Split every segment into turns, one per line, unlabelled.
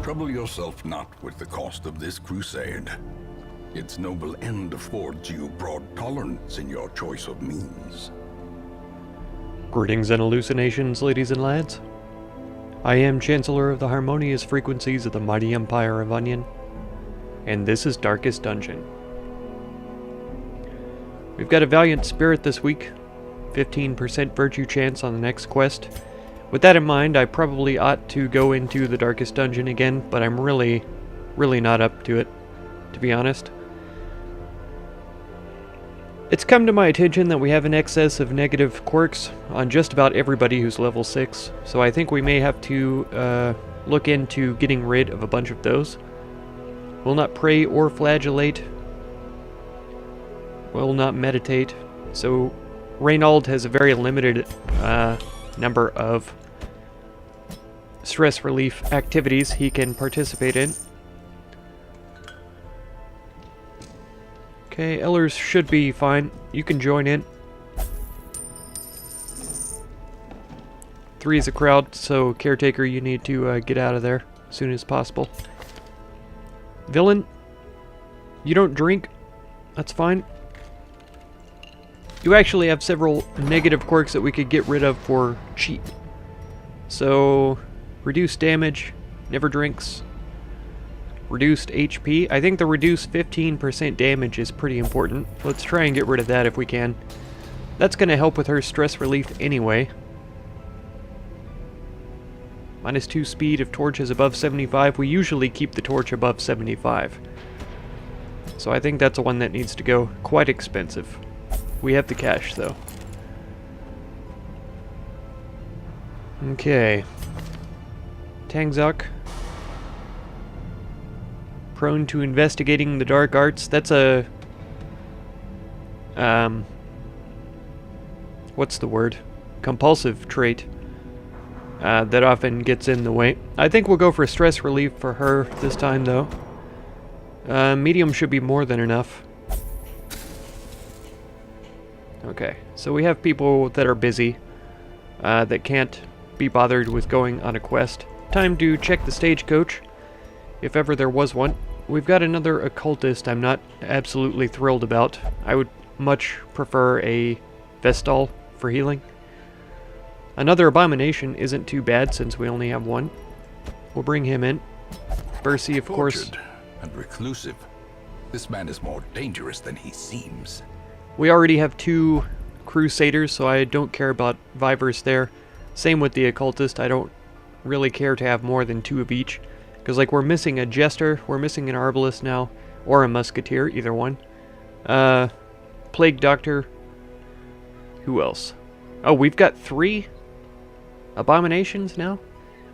Trouble yourself not with the cost of this crusade. Its noble end affords you broad tolerance in your choice of means.
Greetings and hallucinations, ladies and lads. I am Chancellor of the harmonious frequencies of the mighty Empire of Onion, and this is Darkest Dungeon. We've got a Valiant Spirit this week, 15% virtue chance on the next quest. With that in mind, I probably ought to go into the Darkest Dungeon again, but I'm really not up to it, to be honest. It's come to my attention that we have an excess of negative quirks on just about everybody who's level 6, so I think we may have to look into getting rid of a bunch of those. Will not pray or flagellate. Will not meditate. So Weald has a very limited number of stress relief activities he can participate in. Okay, Ellers should be fine. You can join in. 3 is a crowd, so Caretaker, you need to get out of there as soon as possible. Villain, you don't drink. That's fine. You actually have several negative quirks that we could get rid of for cheap. So, reduced damage, never drinks. Reduced HP. I think the reduced 15% damage is pretty important. Let's try and get rid of that if we can. That's going to help with her stress relief anyway. -2 speed if torch is above 75. We usually keep the torch above 75. So I think that's the one that needs to go. Quite expensive. We have the cash though. Okay. Tangzok. Prone to investigating the dark arts. That's a... what's the word? Compulsive trait. That often gets in the way. I think we'll go for stress relief for her this time, though. Medium should be more than enough. Okay, so we have people that are busy, that can't be bothered with going on a quest. Time to check the stagecoach, if ever there was one. We've got another occultist I'm not absolutely thrilled about. I would much prefer a Vestal for healing. Another abomination isn't too bad since we only have one. We'll bring him in. Bercy, of course.
And reclusive. This man is more dangerous than he seems.
We already have 2 Crusaders, so I don't care about Vivers there. Same with the occultist. I don't really care to have more than 2 of each. Because, like, we're missing a Jester, we're missing an Arbalist now, or a Musketeer, either one. Plague Doctor. Who else? Oh, we've got 3 abominations now?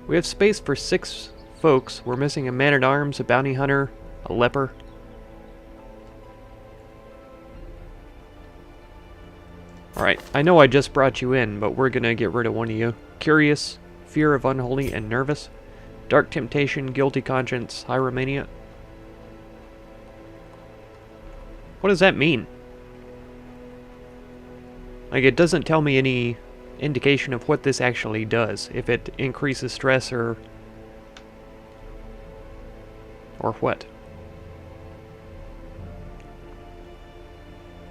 We have space for 6 folks. We're missing a Man-at-Arms, a Bounty Hunter, a Leper. Alright, I know I just brought you in, but we're gonna get rid of one of you. Curious, Fear of Unholy, and Nervous. Dark Temptation, Guilty Conscience, Hyromania. What does that mean? Like, it doesn't tell me any indication of what this actually does. If it increases stress or what.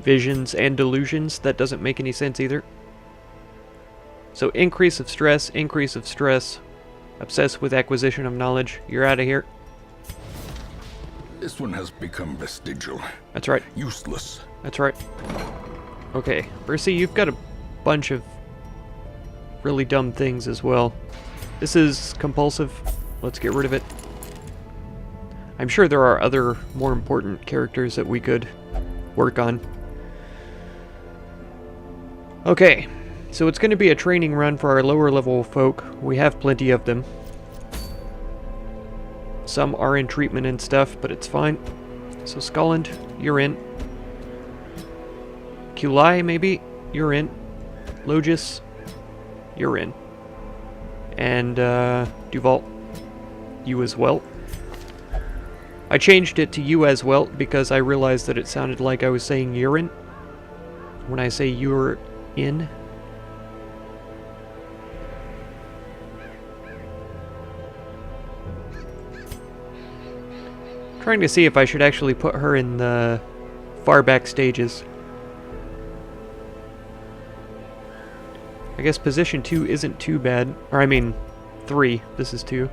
Visions and delusions, that doesn't make any sense either. So increase of stress, obsessed with acquisition of knowledge. You're out of here.
This one has become vestigial.
That's right.
Useless.
That's right. Okay, Bercy, you've got a bunch of really dumb things as well. This is compulsive. Let's get rid of it. I'm sure there are other more important characters that we could work on. Okay, so it's going to be a training run for our lower level folk. We have plenty of them. Some are in treatment and stuff, but it's fine. So Skolland, you're in. Kulai, maybe? You're in. Logis, you're in. And Duval, you as well. I changed it to you as well because I realized that it sounded like I was saying urine when I say you're in. Trying to see if I should actually put her in the far back stages. I guess position 2 isn't too bad. Or I mean, 3. This is 2.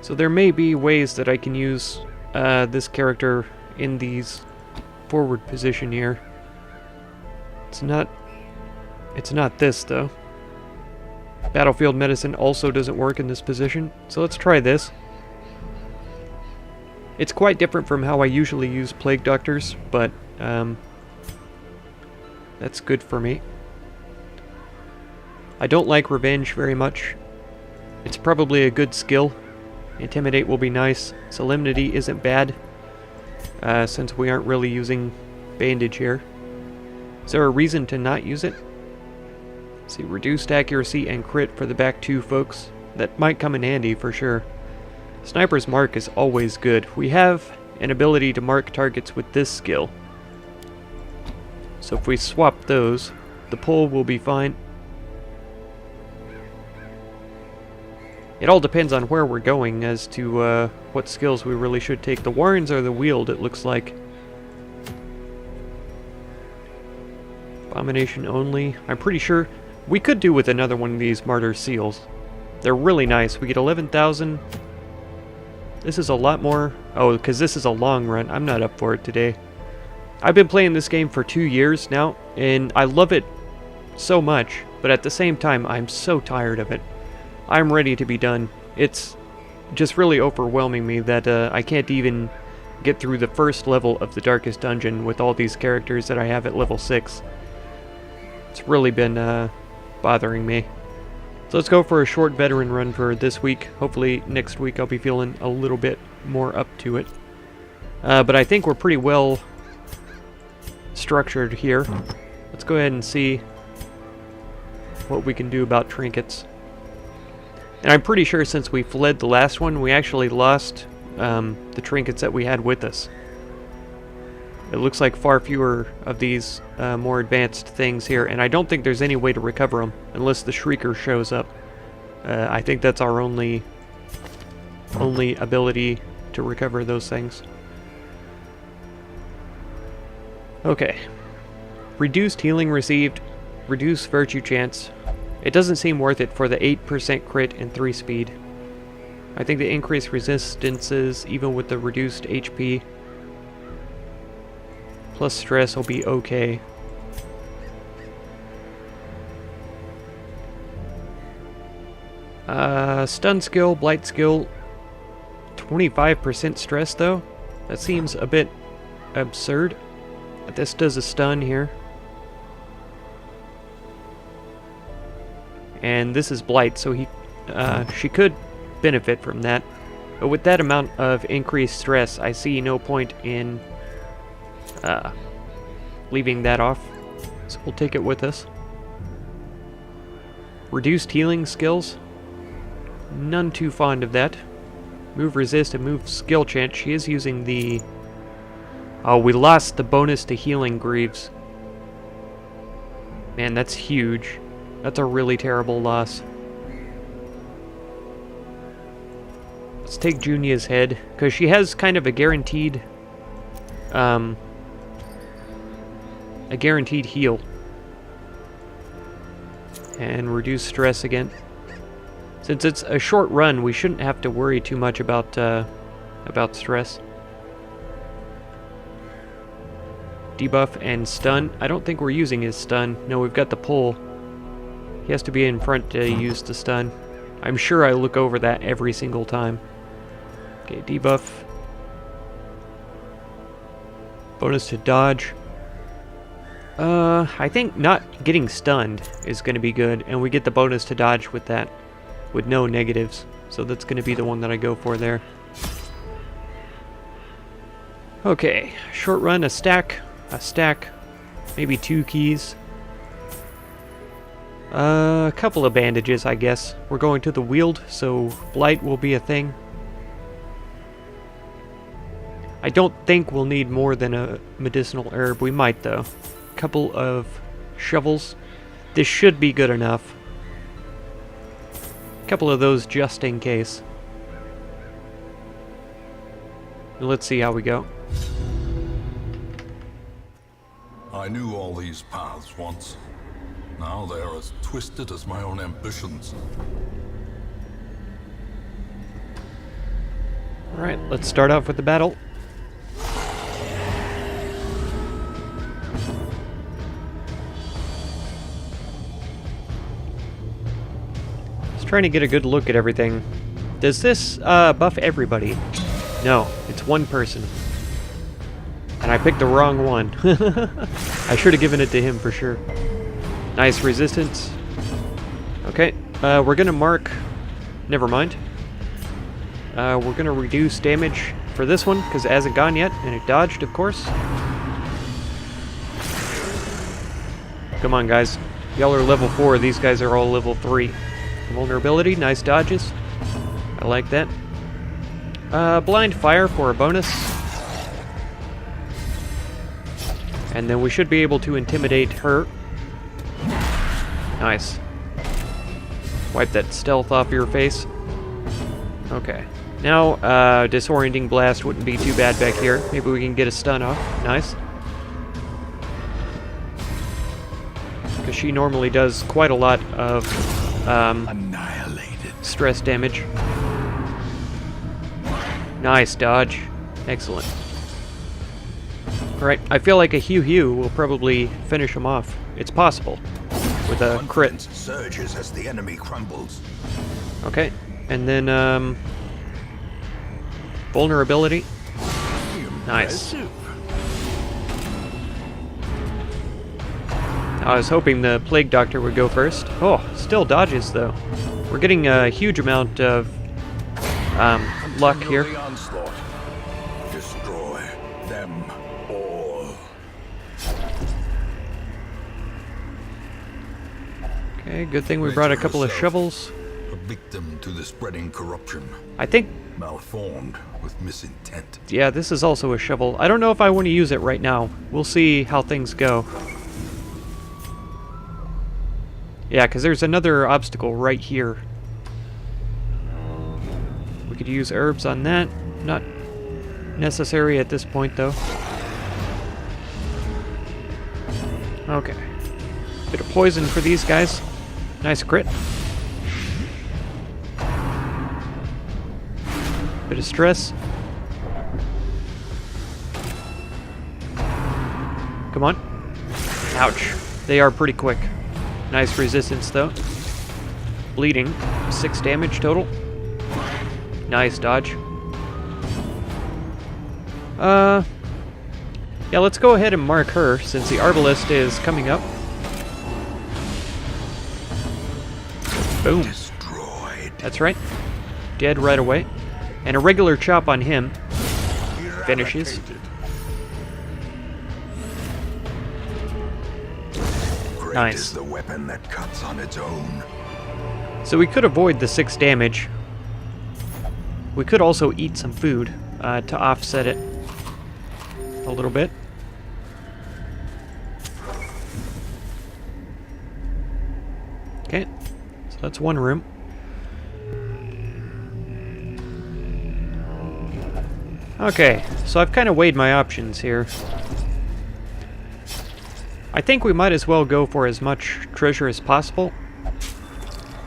So there may be ways that I can use this character in these forward position here. It's not this though. Battlefield medicine also doesn't work in this position, so let's try this. It's quite different from how I usually use plague doctors, but that's good for me. I don't like revenge very much. It's probably a good skill. Intimidate will be nice. Solemnity isn't bad, since we aren't really using bandage here. Is there a reason to not use it? Let's see, reduced accuracy and crit for the back 2 folks. That might come in handy for sure. Sniper's Mark is always good. We have an ability to mark targets with this skill. So if we swap those, the pull will be fine. It all depends on where we're going as to what skills we really should take. The Warrens or the Weald, it looks like. Abomination only. I'm pretty sure we could do with another one of these Martyr Seals. They're really nice. We get 11,000. This is a lot more. Oh, because this is a long run. I'm not up for it today. I've been playing this game for 2 years now, and I love it so much, but at the same time, I'm so tired of it. I'm ready to be done. It's just really overwhelming me that I can't even get through the first level of the Darkest Dungeon with all these characters that I have at level 6. It's really been bothering me. So let's go for a short veteran run for this week. Hopefully next week I'll be feeling a little bit more up to it. But I think we're pretty well structured here. Let's go ahead and see what we can do about trinkets. And I'm pretty sure since we fled the last one, we actually lost the trinkets that we had with us. It looks like far fewer of these more advanced things here, and I don't think there's any way to recover them unless the Shrieker shows up. I think that's our only ability to recover those things. Okay. Reduced healing received, reduced virtue chance. It doesn't seem worth it for the 8% crit and 3 speed. I think the increased resistances, even with the reduced HP, plus stress will be okay. Stun skill, blight skill, 25% stress though? That seems a bit absurd. This does a stun here. And this is blight, so she could benefit from that. But with that amount of increased stress, I see no point in leaving that off. So we'll take it with us. Reduced healing skills. None too fond of that. Move resist and move skill chance. She is using the... Oh, we lost the bonus to healing greaves. Man, that's huge. That's a really terrible loss. Let's take Junia's head, because she has kind of a guaranteed heal. And reduce stress again. Since it's a short run, we shouldn't have to worry too much about stress. Debuff and stun. I don't think we're using his stun. No, we've got the pull. He has to be in front to use the stun. I'm sure I look over that every single time. Okay, debuff. Bonus to dodge. I think not getting stunned is going to be good, and we get the bonus to dodge with that, with no negatives. So that's going to be the one that I go for there. Okay, short run, a stack, maybe 2 keys. A couple of bandages, I guess. We're going to the Weald, so blight will be a thing. I don't think we'll need more than a medicinal herb. We might, though. A couple of shovels. This should be good enough. A couple of those just in case. Let's see how we go.
I knew all these paths once. Now they are as twisted as my own ambitions.
Alright, let's start off with the battle. Just trying to get a good look at everything. Does this buff everybody? No, it's one person. And I picked the wrong one. I should have given it to him for sure. Nice resistance. Okay, we're gonna mark... Never mind. We're gonna reduce damage for this one, because it hasn't gone yet, and it dodged, of course. Come on, guys. Y'all are level 4, these guys are all level 3. Vulnerability, nice dodges. I like that. Blind fire for a bonus. And then we should be able to intimidate her. Nice. Wipe that stealth off your face. Okay. Now, disorienting blast wouldn't be too bad back here. Maybe we can get a stun off. Nice. Because she normally does quite a lot of
Annihilated.
stress damage. Nice dodge. Excellent. Alright, I feel like a Hugh will probably finish him off. It's possible. With a crit.
Confidence surges as the enemy crumbles.
Okay. And then, vulnerability. Nice. I was hoping the Plague Doctor would go first. Oh, still dodges, though. We're getting a huge amount of luck here.
The onslaught. Destroy them all.
Okay, good thing we brought a couple of shovels.
A victim to the spreading corruption.
I think,
Malformed with misintent.
yeah, this is also a shovel. I don't know if I want to use it right now. We'll see how things go. Yeah, because there's another obstacle right here. We could use herbs on that. Not necessary at this point, though. Okay. Bit of poison for these guys. Nice crit. Bit of stress. Come on. Ouch. They are pretty quick. Nice resistance, though. Bleeding. 6 damage total. Nice dodge. Yeah, let's go ahead and mark her, since the Arbalest is coming up. Boom.
Destroyed.
That's right. Dead right away. And a regular chop on him. Finishes.
Great
Nice.
is the weapon that cuts on its own.
So we could avoid the 6 damage. We could also eat some food to offset it a little bit. Okay, so that's one room. Okay, so I've kind of weighed my options here. I think we might as well go for as much treasure as possible.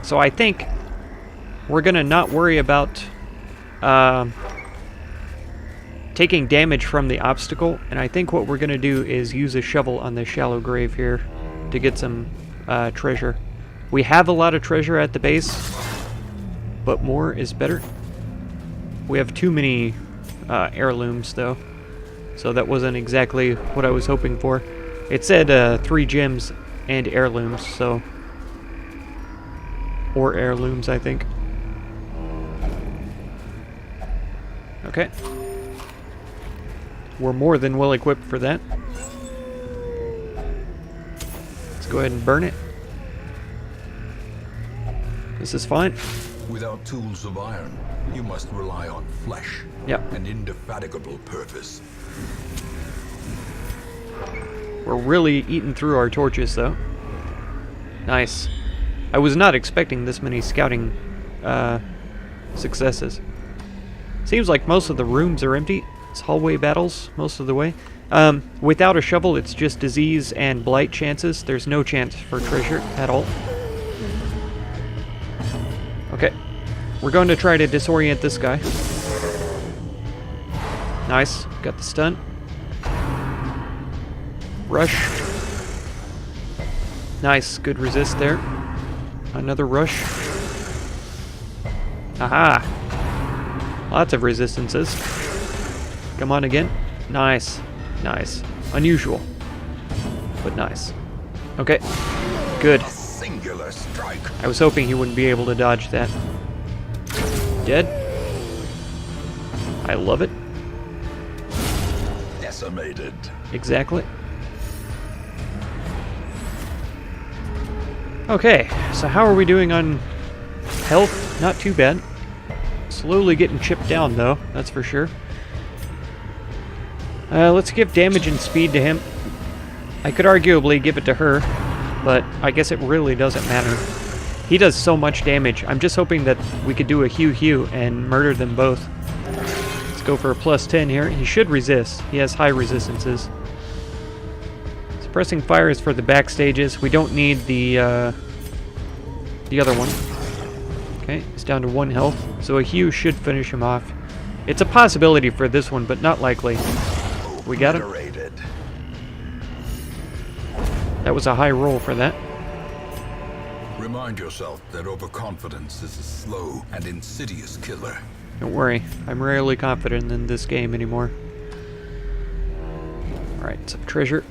So I think we're gonna not worry about taking damage from the obstacle, and I think what we're gonna do is use a shovel on the shallow grave here to get some treasure. We have a lot of treasure at the base, but more is better. We have too many heirlooms, though, so that wasn't exactly what I was hoping for. It said 3 gems and heirlooms, so... Or heirlooms, I think. Okay. We're more than well equipped for that. Let's go ahead and burn it. This is fine.
Without tools of iron, you must rely on flesh.
Yep.
An indefatigable purpose.
We're really eating through our torches, though. Nice. I was not expecting this many scouting successes. Seems like most of the rooms are empty. It's hallway battles most of the way. Without a shovel, it's just disease and blight chances. There's no chance for treasure at all. Okay. We're going to try to disorient this guy. Nice. Got the stun. Rush. Nice. Good resist there. Another rush. Aha! Lots of resistances. Come on again. Nice. Nice. Unusual. But nice. Okay. Good.
Singular strike.
I was hoping he wouldn't be able to dodge that. Dead. I love it.
Decimated.
Exactly. Okay, so how are we doing on health? Not too bad. Slowly getting chipped down, though, that's for sure. Let's give damage and speed to him. I could arguably give it to her, but I guess it really doesn't matter. He does so much damage. I'm just hoping that we could do a Hugh and murder them both. Let's go for a +10 here. He should resist. He has high resistances. Suppressing fire is for the back stages. We don't need the other one. Okay, he's down to 1 health, so a Hugh should finish him off. It's a possibility for this one, but not likely. We got him. That was a high roll for that.
Remind yourself that overconfidence is a slow and insidious killer.
Don't worry, I'm rarely confident in this game anymore. Alright, some treasure.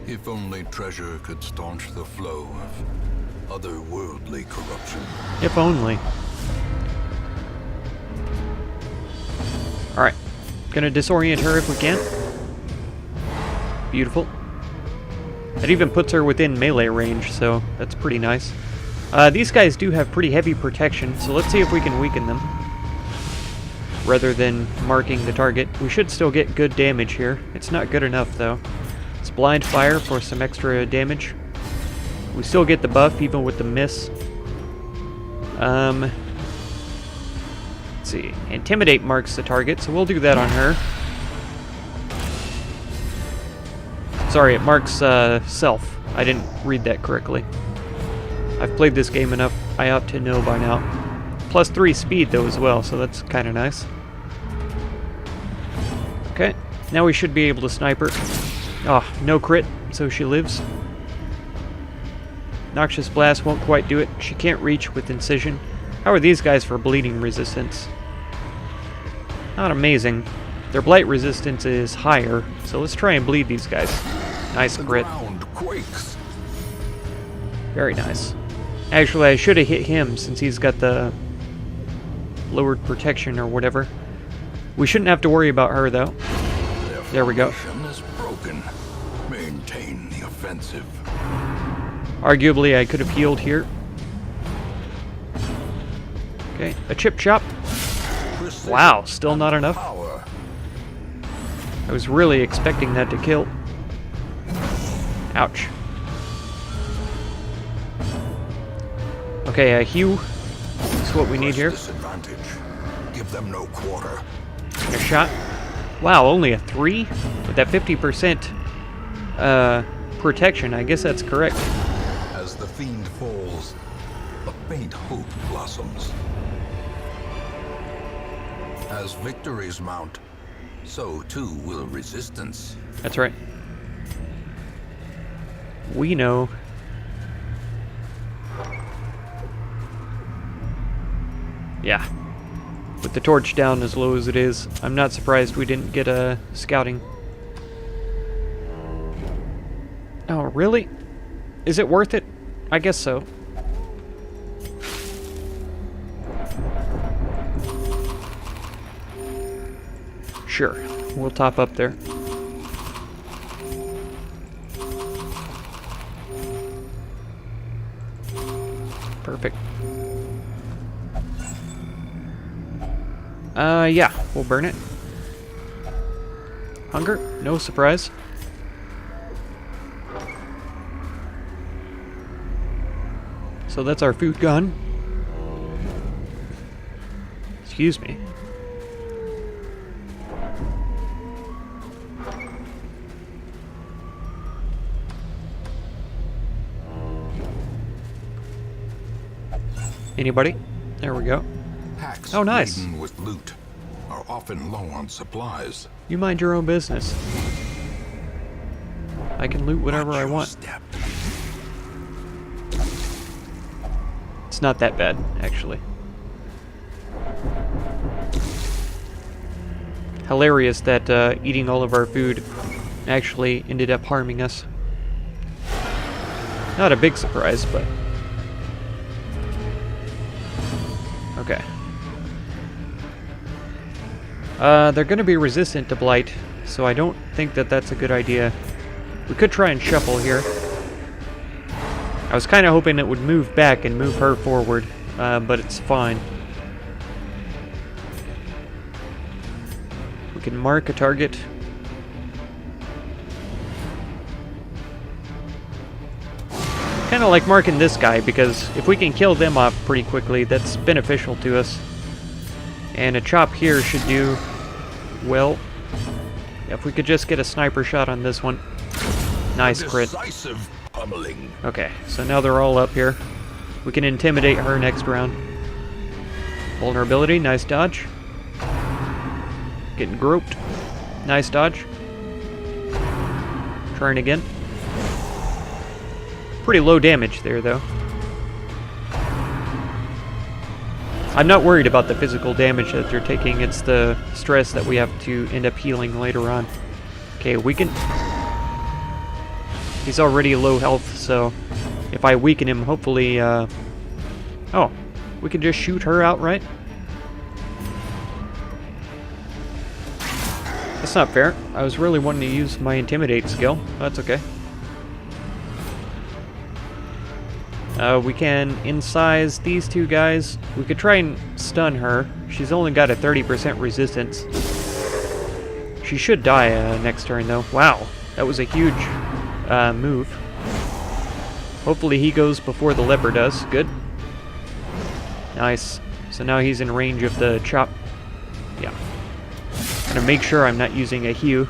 If only treasure could staunch the flow of otherworldly corruption.
If only. Alright, gonna disorient her if we can. Beautiful. That even puts her within melee range, so that's pretty nice. These guys do have pretty heavy protection, so let's see if we can weaken them. Rather than marking the target. We should still get good damage here. It's not good enough, though. It's blind fire for some extra damage. We still get the buff, even with the miss. Let's see. Intimidate marks the target, so we'll do that on her. Sorry, it marks self. I didn't read that correctly. I've played this game enough, I ought to know by now. +3 speed, though, as well, so that's kind of nice. Okay, now we should be able to snipe her. Oh, no crit, so she lives. Noxious Blast won't quite do it. She can't reach with Incision. How are these guys for bleeding resistance? Not amazing. Their blight resistance is higher, so let's try and bleed these guys. Nice crit. Very nice. Actually, I should have hit him since he's got the lowered protection or whatever. We shouldn't have to worry about her, though. There we go.
Is broken. Maintain the offensive.
Arguably, I could have healed here. Okay, a chip chop. Wow, still not enough. I was really expecting that to kill. Ouch. Okay, Hugh. That's what we need here.
Give them no quarter.
A shot. Wow, only a 3? With that 50% protection, I guess that's correct.
As the fiend falls, a faint hope blossoms. As victories mount, so too will resistance.
That's right. We know. Yeah. With the torch down as low as it is, I'm not surprised we didn't get a scouting. Oh, really? Is it worth it? I guess so. Sure, we'll top up there. Perfect. Yeah, we'll burn it. Hunger? No surprise. so that's our food gone. Excuse me. Anybody? There we go.
Packs
Oh, nice.
laden with loot are often low on supplies.
You mind your own business. I can loot whatever
Watch
I
your
want.
step.
It's not that bad, actually. Hilarious that eating all of our food actually ended up harming us. Not a big surprise, but... Okay. They're going to be resistant to blight, so I don't think that that's a good idea. We could try and shuffle here. I was kind of hoping it would move back and move her forward, but it's fine. We can mark a target. Kind of like marking this guy, because if we can kill them off pretty quickly, that's beneficial to us. And a chop here should do well. If we could just get a sniper shot on this one. Nice crit.
Decisive pummeling.
Okay, so now they're all up here. We can intimidate her next round. Vulnerability, nice dodge. Getting groped. Nice dodge. Trying again. Pretty low damage there, though. I'm not worried about the physical damage that they're taking. It's the stress that we have to end up healing later on. Okay, weaken. He's already low health, so if I weaken him, hopefully, oh, we can just shoot her outright? That's not fair. I was really wanting to use my intimidate skill. That's okay. We can incise these two guys. We could try and stun her. She's only got a 30% resistance. She should die next turn, though. Wow, that was a huge move. Hopefully he goes before the leper does. Good. Nice. So now he's in range of the chop. Yeah. Gonna make sure I'm not using a hew.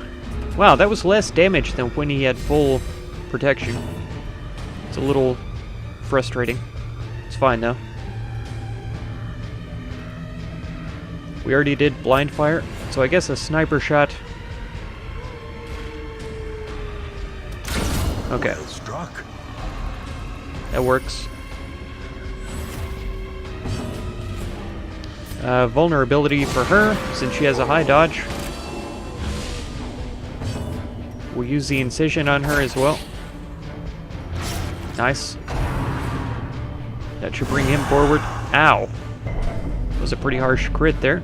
Wow, that was less damage than when he had full protection. It's a little frustrating. It's fine though. We already did blind fire, so I guess a sniper shot. Okay.
Well struck.
That works. Vulnerability for her, since she has a high dodge. We'll use the incision on her as well. Nice. That should bring him forward. Ow. That was a pretty harsh crit there.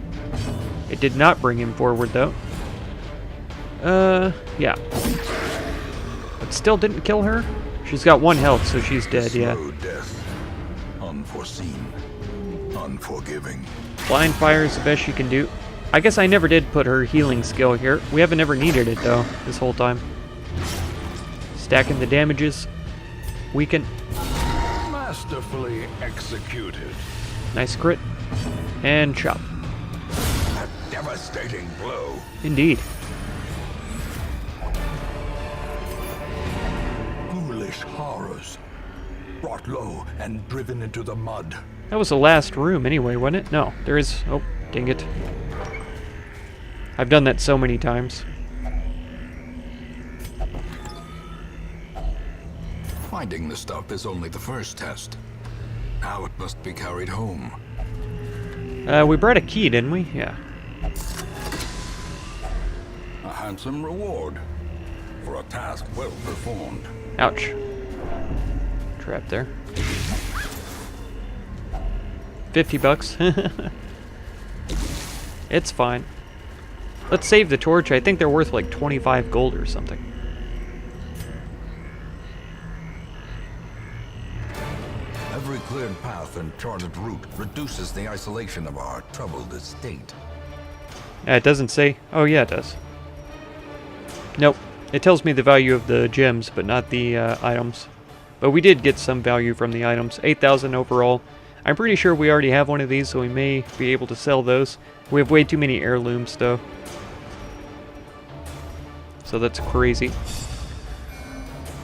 It did not bring him forward, though. Yeah. But still didn't kill her? She's got 1 health, so she's dead, yeah.
Slow death. Unforeseen. Unforgiving.
Blind fire is the best she can do. I guess I never did put her healing skill here. We haven't ever needed it, though, this whole time. Stacking the damages. Weaken.
Masterfully executed.
Nice crit. And chop.
A devastating blow.
Indeed.
Foolish horrors. Brought low and driven into the mud.
That was the last room anyway, wasn't it? No, there is... Oh, dang it. I've done that so many times.
Finding the stuff is only the first test. Now it must be carried home.
We brought a key, didn't we? Yeah.
A handsome reward for a task well performed.
Ouch. Trap there. 50 bucks. It's fine. Let's save the torch. I think they're worth like 25 gold or something.
Every cleared path and charted route reduces the isolation of our troubled estate.
It doesn't say. Oh yeah, it does. Nope. It tells me the value of the gems, but not the items. But we did get some value from the items. 8,000 overall. I'm pretty sure we already have one of these, so we may be able to sell those. We have way too many heirlooms, though. So that's crazy.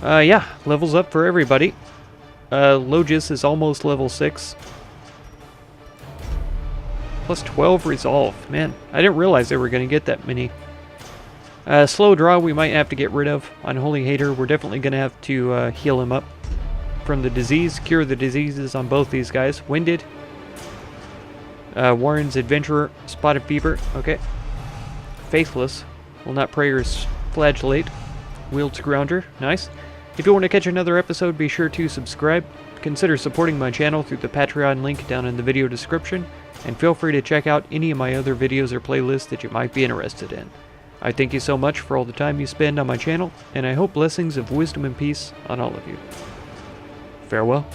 Yeah, levels up for everybody. Logis is almost level 6. Plus 12 resolve. Man, I didn't realize they were going to get that many. Slow draw we might have to get rid of. Unholy Hater, we're definitely going to have to heal him up from the disease. Cure the diseases on both these guys. Winded. Warren's Adventurer. Spotted Fever. Okay. Faithless. Will not pray or flagellate. Weald's Grounder. Nice. If you want to catch another episode, be sure to subscribe. Consider supporting my channel through the Patreon link down in the video description. And feel free to check out any of my other videos or playlists that you might be interested in. I thank you so much for all the time you spend on my channel, and I hope blessings of wisdom and peace on all of you. Farewell.